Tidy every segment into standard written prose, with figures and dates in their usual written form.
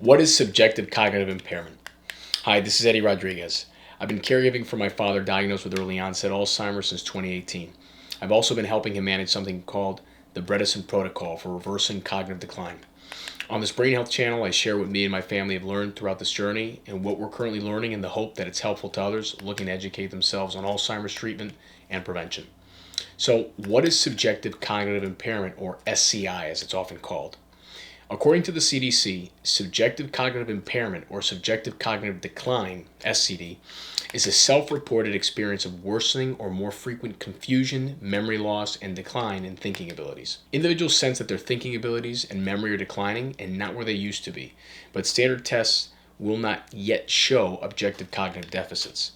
What is subjective cognitive impairment? Hi, this is Eddie Rodriguez. I've been caregiving for my father diagnosed with early onset Alzheimer's since 2018. I've also been helping him manage something called the Bredesen protocol for reversing cognitive decline. On this Brain Health channel, I share what me and my family have learned throughout this journey and what we're currently learning in the hope that it's helpful to others looking to educate themselves on Alzheimer's treatment and prevention. So, what is subjective cognitive impairment, or SCI as it's often called? According to the CDC, subjective cognitive impairment or subjective cognitive decline, SCD, is a self-reported experience of worsening or more frequent confusion, memory loss, and decline in thinking abilities. Individuals sense that their thinking abilities and memory are declining and not where they used to be, but standard tests will not yet show objective cognitive deficits.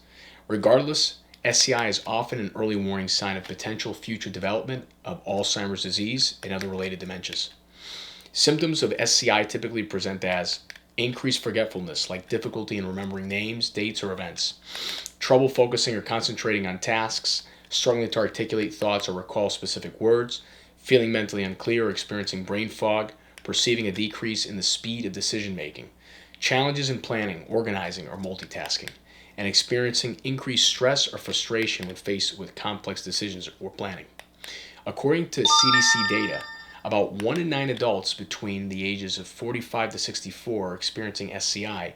Regardless, SCI is often an early warning sign of potential future development of Alzheimer's disease and other related dementias. Symptoms of SCI typically present as increased forgetfulness, like difficulty in remembering names, dates, or events, trouble focusing or concentrating on tasks, struggling to articulate thoughts or recall specific words, feeling mentally unclear or experiencing brain fog, perceiving a decrease in the speed of decision making, challenges in planning, organizing, or multitasking, and experiencing increased stress or frustration when faced with complex decisions or planning. According to CDC data, about 1 in 9 adults between the ages of 45 to 64 are experiencing SCI,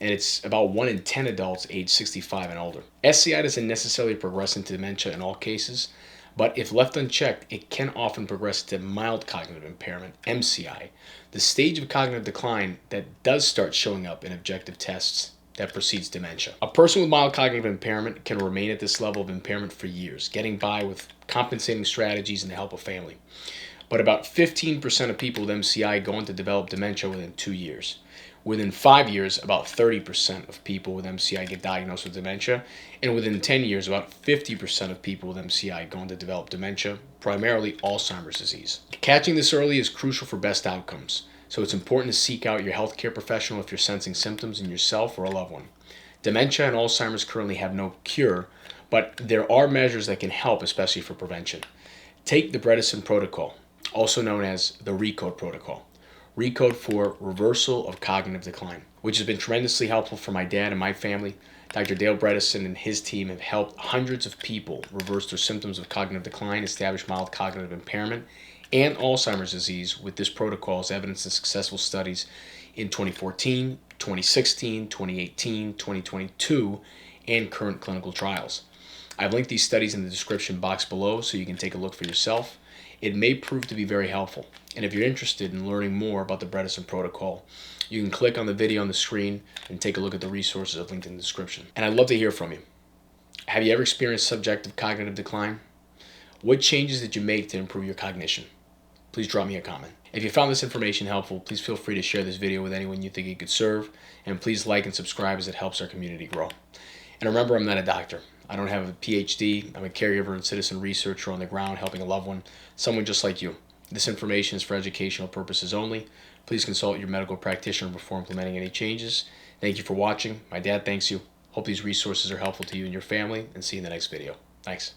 and it's about 1 in 10 adults aged 65 and older. SCI doesn't necessarily progress into dementia in all cases, but if left unchecked, it can often progress to mild cognitive impairment, MCI, the stage of cognitive decline that does start showing up in objective tests that precedes dementia. A person with mild cognitive impairment can remain at this level of impairment for years, getting by with compensating strategies and the help of family. But about 15% of people with MCI go on to develop dementia within 2 years. Within 5 years, about 30% of people with MCI get diagnosed with dementia, and within 10 years, about 50% of people with MCI go on to develop dementia, primarily Alzheimer's disease. Catching this early is crucial for best outcomes, so it's important to seek out your healthcare professional if you're sensing symptoms in yourself or a loved one. Dementia and Alzheimer's currently have no cure, but there are measures that can help, especially for prevention. Take the Bredesen protocol, also known as the RECODE protocol. RECODE for reversal of cognitive decline, which has been tremendously helpful for my dad and my family. Dr. Dale Bredesen and his team have helped hundreds of people reverse their symptoms of cognitive decline, establish mild cognitive impairment, and Alzheimer's disease with this protocol as evidence in successful studies in 2014, 2016, 2018, 2022, and current clinical trials. I've linked these studies in the description box below so you can take a look for yourself. It may prove to be very helpful, and if you're interested in learning more about the Bredesen protocol, you can click on the video on the screen and take a look at the resources I've linked in the description. And I'd love to hear from you. Have you ever experienced subjective cognitive decline? What changes did you make to improve your cognition? Please drop me a comment. If you found this information helpful, please feel free to share this video with anyone you think it could serve, and please like and subscribe as it helps our community grow. And remember, I'm not a doctor. I don't have a PhD. I'm a caregiver and citizen researcher on the ground helping a loved one, someone just like you. This information is for educational purposes only. Please consult your medical practitioner before implementing any changes. Thank you for watching. My dad thanks you. Hope these resources are helpful to you and your family, and see you in the next video. Thanks.